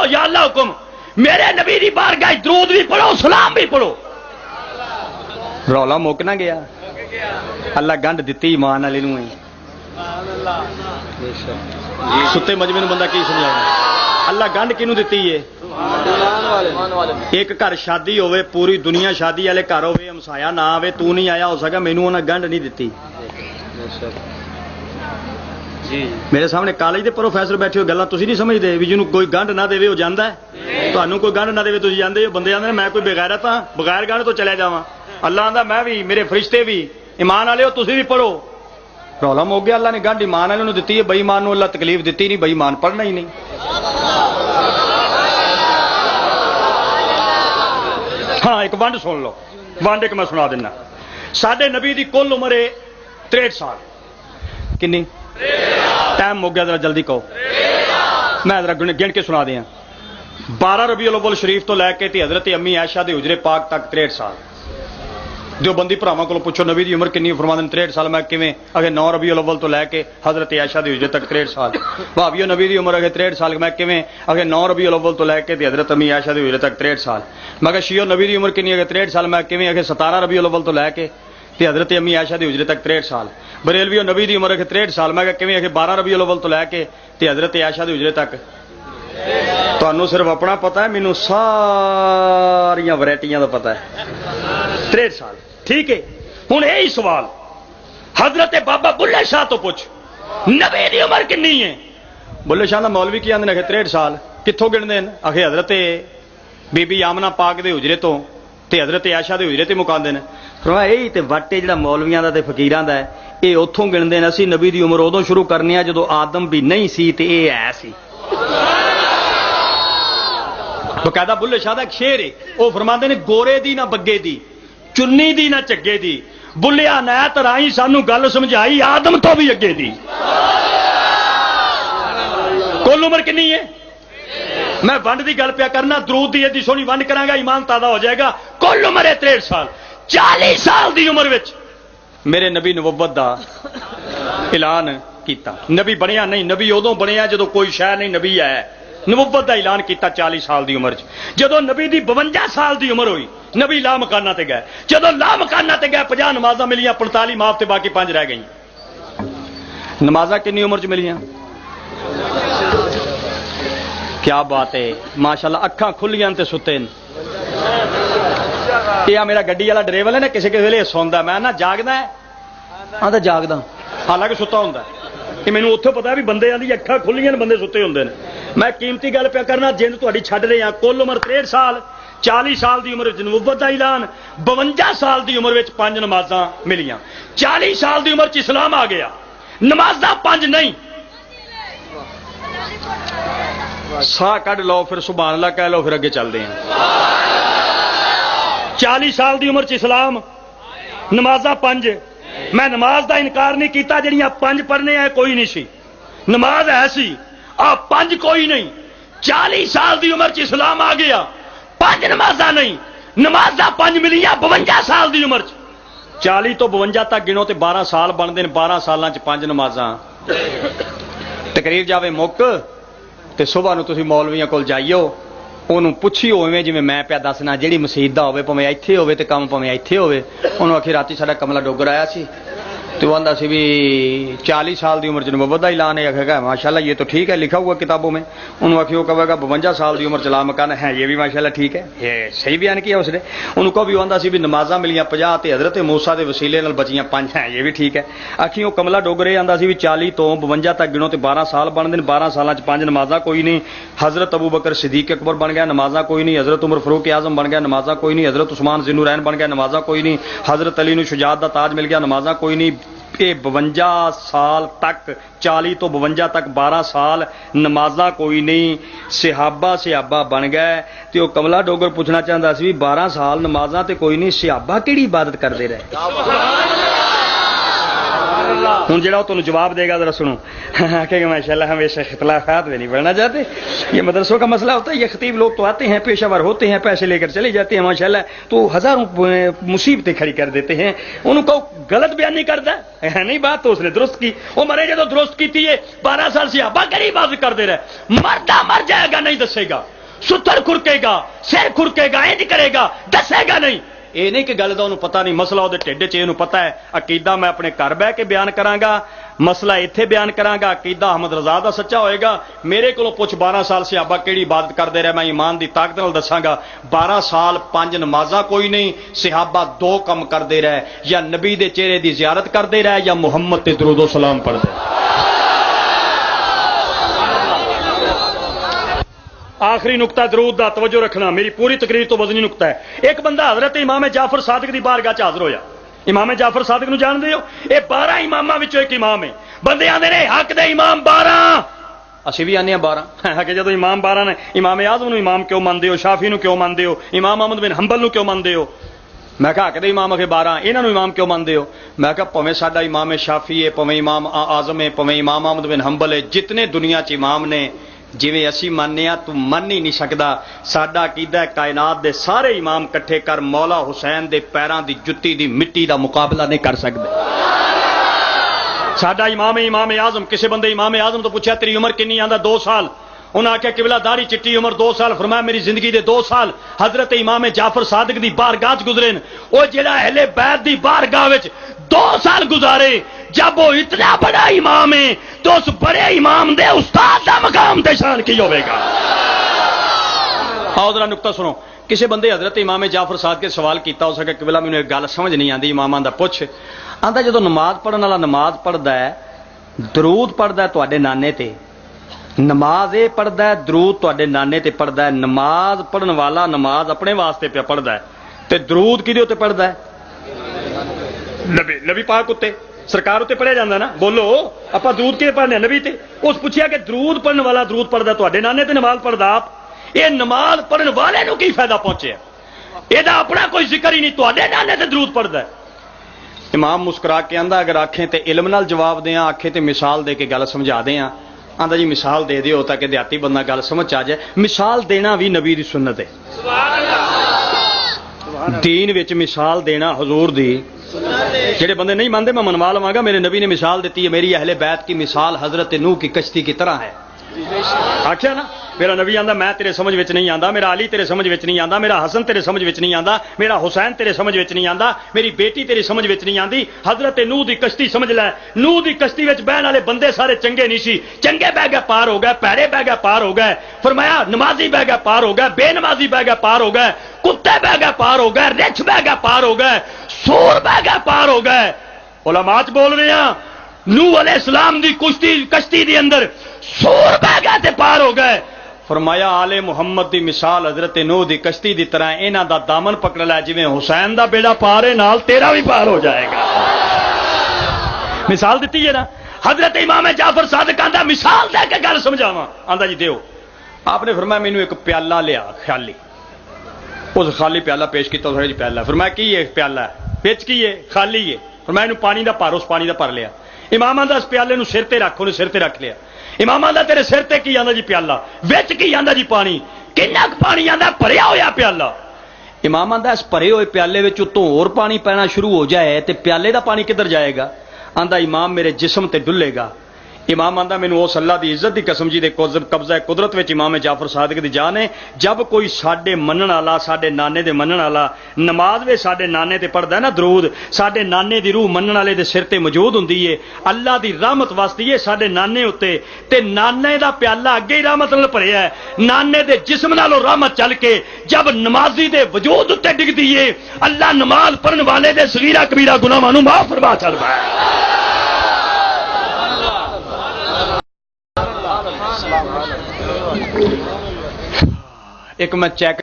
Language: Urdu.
پڑھو یا اللہ حکم میرے نبی دی بارگاہ درود بھی پڑھو سلام بھی پڑھو. رولا مک نہ گیا. اللہ گنڈ دیتی ایمان والے نوں. ستے مجمے نوں بندہ کی سمجھائے اللہ گنڈ کینوں دتی ہے؟ ایک گھر شادی ہوے پوری دنیا شادی والے گھر ہوے ہمسایا نہ آوے تو نہیں آیا ہو سکا مینوں انہاں گنڈ نہیں دتی. میرے سامنے کالج دے پروفیسر بیٹھے ہو گلاں تسی نہیں سمجھدے بھی جنوں کوئی گنڈ نہ دے وہ جاندا ہے. تانوں کوئی گنڈ نہ دے تسی جاندے ہو. بندے آندے میں کوئی بغیرت ہاں بغیر گنڈ تو چلے جاواں. اللہ آندا میں بھی میرے فرشتے بھی ایمان والے ہو تسی بھی پڑھو. پرابلم ہو گیا. اللہ نے گنڈ ایمان والے نوں دتی ہے بے ایمان نوں اللہ تکلیف دتی نہیں. بے ایمان پڑھنا ہی نہیں. ہاں ایک ونڈ سن لو. ونڈ ایک میں سنا دینا. ساڈے نبی دی کل عمر ہے 63 سال. کنی ٹائم ہو گیا ذرا جلدی کہو. میں ذرا گن کے سنا دیا. 12 ربیع الاول شریف تو لے کے تے حضرت امی عائشہ دے حجرے پاک تک 63 سال. دیوبندی بھراواں کولوں پوچھو نبی دی عمر کنی فرماندے 63 سال. میں کیویں اگے 9 ربیع الاول تو لے کے حضرت عائشہ دے حجرے تک 63 سال. بھابیو نبی دی عمر اگے 63 سال. میں کیویں اگے 9 ربیع الاول تو لے کے تے حضرت امی عائشہ دے حجرے تک 63 سال. میں کہ شیعو نبی دی عمر کنی اگے 63 سال. میں کیویں اگے 17 ربیع الاول تو لے کے تے حضرت امی عائشہ دے حجرے تک 63 سال. بریلویو نبی دی عمر اگے 63 سال. میں کہ کیویں اگے 12 ربیع الاول تو لے کے تے حضرت عائشہ دے حجرے تک. تانوں صرف اپنا پتہ ہے مینوں ساریاں ورائٹیاں دا پتہ ہے. 63 سال ٹھیک ہے. ہن یہی سوال حضرت بابا بلے شاہ تو پوچھ نبی دی عمر کنی ہے؟ بلے شاہ دا مولوی کی آندے نے 63 سال. کتھوں گنتے ہیں؟ آخے حضرت بی بی آمنہ پاک دے حجرے تو تے حضرت عائشہ دے حجرے تے مکاندے نے. فرمایا یہی تے وٹے جڑا مولویاں دا تے فقیراں دا ہے یہ اتھوں گنتے ہیں. اسی نبی دی عمر ادوں شروع کرنے ہیں جدو آدم بھی نہیں سی تے اے ہے سی. باقاعدہ بلے شاہ دا ایک شعر ہے وہ فرماندے نے گورے دی نہ بگے دی چنی دی نہ چگے دی بلیا نیت رائی سانو گل سمجھائی آدم تو بھی اگے دی. کل عمر کنی ہے؟ میں ونڈ دی گل پیا کرنا درود دی ایڈی سونی ونڈ کراں گا ایمان تازہ ہو جائے گا. کل عمر ہے 63 سال. 40 سال دی عمر وچ میرے نبی نبوت دا اعلان کیتا. نبی بنیا نہیں. نبی ادوں بنیا جدو کوئی شے نہیں نبی ہے. نبوت دا اعلان کیتا 40 سال دی عمر چ. جدو نبی دی 52 سال دی عمر ہوئی نبی لا مکانہ تے گئے. جدو لا مکانہ تے گئے 50 نمازاں ملیاں 45 معاف تے باقی 5 رہ گئیں. نمازاں کنی عمر چ ملیاں؟ کیا بات ہے ماشاءاللہ. اکھاں کھلیاں تے ستے ہیں. یہ میرا گڈی والا ڈرائیور ہے نا کسی کسی ویلے سوندا میں نہ جاگدا ہے آندا جاگدا حالانکہ ستا ہوندا ہے. کہ مینوں اوتھے پتا ہے بھی بندے دی اکھاں کھلیاں بندے ستے ہوندے نے. میں قیمتی گل پیا کرنا جن تہاڈی چھڈ رہے ہاں. کل عمر 63 سال. 40 سال دی عمر وچ نبوت دا اعلان. 52 سال دی عمر وچ 5 نمازاں ملیاں. 40 سال دی عمر چ اسلام آ گیا. نمازاں 5 نہیں. سا کڈ لو پھر سبحان اللہ کہہ لو پھر اگے چلتے ہیں. 40 سال دی عمر چ اسلام. نمازاں 5. میں نماز دا انکار نہیں کیتا جڑیاں 5 پڑھنے ہیں کوئی نہیں سی. نماز ہے سی 5 کوئی نہیں. 40 سال دی عمر چ اسلام آ گیا. 5 نمازاں نہیں. نمازاں 5 ملیاں 52 سال دی عمر چ. 40 تو 52 تک گنو تے 12 سال بنتے ہیں. 12 سالاں چ 5 نمازاں. تقریر جاوے مک تے صبح نو تسی مولویاں کول جائیو انہوں پوچھیو اوویں جویں میں پیا دسنا جہڑی مسجد دا ہوے پویں ایتھے ہوے تے کم پویں ایتھے ہوے. انہوں آکھی رات ساڈا کملا ڈوگر آیا سی تو وہ آندا سی بھی 40 سال دی عمر چ نبوت دا اعلان ہے. آکھے گا ماشاءاللہ یہ تو ٹھیک ہے لکھا ہوا کتابوں میں. انہوں آکھی وہ کہے گا 52 سال دی عمر چ لا مکان ہے یہ بھی ماشاءاللہ ٹھیک ہے. یہ صحیح بیان کیا اس نے. انہوں کو بھی آندا سی بھی نمازاں ملیاں 50 تے حضرت موسیٰ دے وسیلے نال بچیاں 5 ہیں یہ بھی ٹھیک ہے. آکھی وہ کملا ڈوگر یہ آندا سی بھی 40 تو 52 تک گنو تے 12 سال بنتے ہیں. 12 سالاں چ 5 نمازاں کوئی نہیں. حضرت ابو بکر صدیق اکبر بن گیا نمازاں کوئی نہیں. حضرت عمر فاروق اعظم بن گیا نمازاں کوئی نہیں. حضرت عثمان ذی النورین بن گیا نمازاں کوئی نہیں. حضرت علی نو شجاعت دا تاج مل گیا نمازاں کوئی نہیں. 52 سال تک 40 تو 52 تک 12 سال نمازاں کوئی نہیں. صحابہ بن گئے. تے وہ کملا ڈوگر پوچھنا چاہتا سی 12 سال نمازاں تے کوئی نہیں صحابہ کیڑی عبادت کرتے رہے. ہوں جا تمہیں جواب دے گا ذرا سنو کہ ماشاء اللہ ہمیشہ اختلافات میں نہیں بڑھنا چاہتے. یہ مدرسوں کا مسئلہ ہوتا ہے. یہ خطیب لوگ تو آتے ہیں پیشہ ور ہوتے ہیں پیسے لے کر چلے جاتے ہیں ماشاء اللہ تو ہزاروں مصیبتیں کھڑی کر دیتے ہیں. ان کو غلط بیان نہیں کرتا نہیں بات تو اس نے درست کی. وہ مرے جب درست کی تھی 12 سال سے ابا کری بات کر دے رہا مردہ مر جائے گا نہیں دسے گا ستر کھرکے گا سر کھرکے گا اینج کرے گا دسے گا نہیں. یہ نہیں کہ گل کا انہوں پتا نہیں مسئلہ وہ ٹھڈ چ پتا ہے. عقیدہ میں اپنے گھر بہ کے بیان کراں گا مسئلہ اتنے بیان کراں گا. عقیدہ احمد رضا دا سچا ہوئے گا. میرے کو پوچھ 12 سال سے ابا کیڑی عبادت کرتے رہے میں ایمان دی طاقت نال دساں گا. 12 سال 5 نمازاں کوئی نہیں صحابہ 2 کم کرتے رہے یا نبی دے چہرے دی زیارت کرتے رہے یا محمد تے درود و سلام پڑھتے. آخری نقطہ درود دا توجہ رکھنا میری پوری تقریر تو وزنی نقطہ ہے. ایک بندہ حضرت امام جعفر صادق دی بارگاہ حاضر ہویا. امام جعفر صادق نو جان دے ہو یہ 12 اماماں وچوں ایک امام ہے. بندے آندے نے حق دے امام 12 اسی بھی آنے 12 کہ جدو امام 12 نے امام اعظم نو امام کیوں مانتے ہو شافعی نو کیوں مانتے ہو امام احمد بن حنبل نو کیوں مانتے ہو. میں کہا کہ امام اگے 12 انہاں نو امام کیوں مانتے ہو. میں کہا پویں ساڈا امام شافعی ہے پویں امام اعظم ہے پویں امام احمد بن حنبل ہے جتنے دنیا چ امام نے جویں اسی ماننے تو من ہی نہیں سکدا. ساڈا عقیدہ ہے کائنات دے سارے امام کٹھے کر مولا حسین دے پیراں دی جتی دی مٹی دا مقابلہ نہیں کر سکدے. ساڈا امام اعظم کسے بندے امام اعظم تو پوچھا تیری عمر کنی آندا 2 سال. انہاں آخیا قبلہ داڑھی چٹی عمر 2 سال. فرمایا میری زندگی دے 2 سال حضرت امام جعفر صادق دی بارگاہ گزرے. او جڑا اہل بیت دی بارگاہ وچ 2 سال گزارے جب وہ اتنا بڑا امام ہے تو اس بڑے امام دے استاد دا مقام تے شان کی ہوے گا. آؤ ذرا نقطہ سنو. کسی بندے حضرت امام جعفر صادق کے سوال کیتا ہو سکے قبلہ مینوں ایک گل سمجھ نہیں آندی اماماں دا پوچھ آندا جدوں نماز پڑھن والا نماز پڑھدا ہے درود پڑھدا ہے تواڈے نانے تے نماز اے پڑھدا ہے درود تواڈے نانے تے پڑھدا ہے. نماز پڑھن والا نماز اپنے واسطے پہ پڑھدا ہے تے درود کدے تے پڑھدا ہے نبی پاک اتے سرکار اتنے پڑھیا جاتا نا. بولو آپ درود کے پڑھنے نبی تے. اس پوچھا کہ درود پڑھنے والا درود پڑھتا تواڈے نانے تے نماز پڑھدا آپ. یہ نماز پڑھن والے نو کی فائدہ پہنچے یہ اپنا کوئی ذکر ہی نہیں تواڈے نانے تے درود پڑھدا ہے. امام مسکرا کے آندا اگر آکھیں تے علم نال جواب دیاں آکھیں تے مثال دے کے گل سمجھا دیاں. آندا جی مثال دے دیو تاکہ دیہاتی بندہ گل سمجھ آ جائے. مثال دینا بھی نبی دی سنت ہے. دین وچ مثال دینا حضور دی. جڑے بندے نہیں مانتے میں منوا لواں گا میرے نبی نے مثال دیتی ہے میری اہل بیت کی مثال حضرت نوح کی کشتی کی طرح ہے. آخیا نا میرا نبی آندا میں تیرے سمجھ وچ نہیں آندا میرا علی تیرے سمجھ وچ نہیں آندا میرا حسن تیرے سمجھ وچ نہیں آندا میرا حسین تیرے سمجھ وچ نہیں آندا میری بیٹی تیری سمجھ وچ نہیں آندی. حضرت نوح دی کشتی سمجھ لے. نوح دی کشتی وچ بہن والے بندے سارے چنگے نہیں سی. چنگے بہ گئے پار ہو گئے پیڑے بہ گئے پار ہو گئے. فرمایا نمازی بہ گئے پار ہو گئے بے نمازی بہ گئے پار ہو گئے کتے بہ گئے پار ہو گئے رچھ بہ گئے پار ہو گئے سور بہ گئے پار ہو گئے. علماء بول رہے ہیں نوح علیہ السلام دی کشتی دی اندر سور بہ گئے تے پار ہو گئے. فرمایا آل محمد دی مثال حضرت نوح دی کشتی دی طرح انہاں دا دامن پکڑ لے جویں حسین دا بیڑا پار ہے نال تیرا بھی پار ہو جائے گا. مثال دیتی ہے نا. حضرت امام جعفر صادق آندا مثال دے کے گل سمجھاواں. آندا جی دیو. آپ نے فرمایا مینوں ایک پیالہ لیا خالی. اس خالی پیالہ پیش کیتا اس نے پیالہ. فرمایا کی ہے پیالہ وچ کی ہے خالی ہے. فرمایا اینوں پانی دا بھر اس پانی دا بھر لیا. امام آندا اس پیالے نوں سر تے رکھ انہیں سر تے رکھ لیا. امام آندا تیرے سر تے کی آندا جی پیالہ وچ کی آندا جی پانی. کنا پانی آندا بھریا ہویا پیالہ. امام آندا اس بھرے ہوئے پیالے وچ اتوں اور پانی پینا شروع ہو جائے تے پیالے دا پانی کدھر جائے گا. آندا امام میرے جسم تے ڈلے گا. امام آندا مینوں اس اللہ دی عزت دی قسم جی دے قبضہ قدرت وچ امام جعفر صادق دی جان ہے. جب کوئی ساڈے منن والا ساڈے نانے دے منن والا نماز وچ ساڈے نانے تے پڑھدا ہے نا درود ساڈے نانے دی روح منن والے دے سر تے موجود ہوندی ہے. اللہ دی رحمت واسطی ہے ساڈے نانے اتے تے نانے دا پیالہ اگے ہی رحمت نال بھریا ہے. نانے دے جسم نالوں رحمت چل کے جب نمازی دے وجود اتے ڈگدی ہے اللہ نماز پڑھن والے دے صغیرہ کبیرہ گناہاں نوں معاف فرما چھڈدا ہے. ایک میں چیک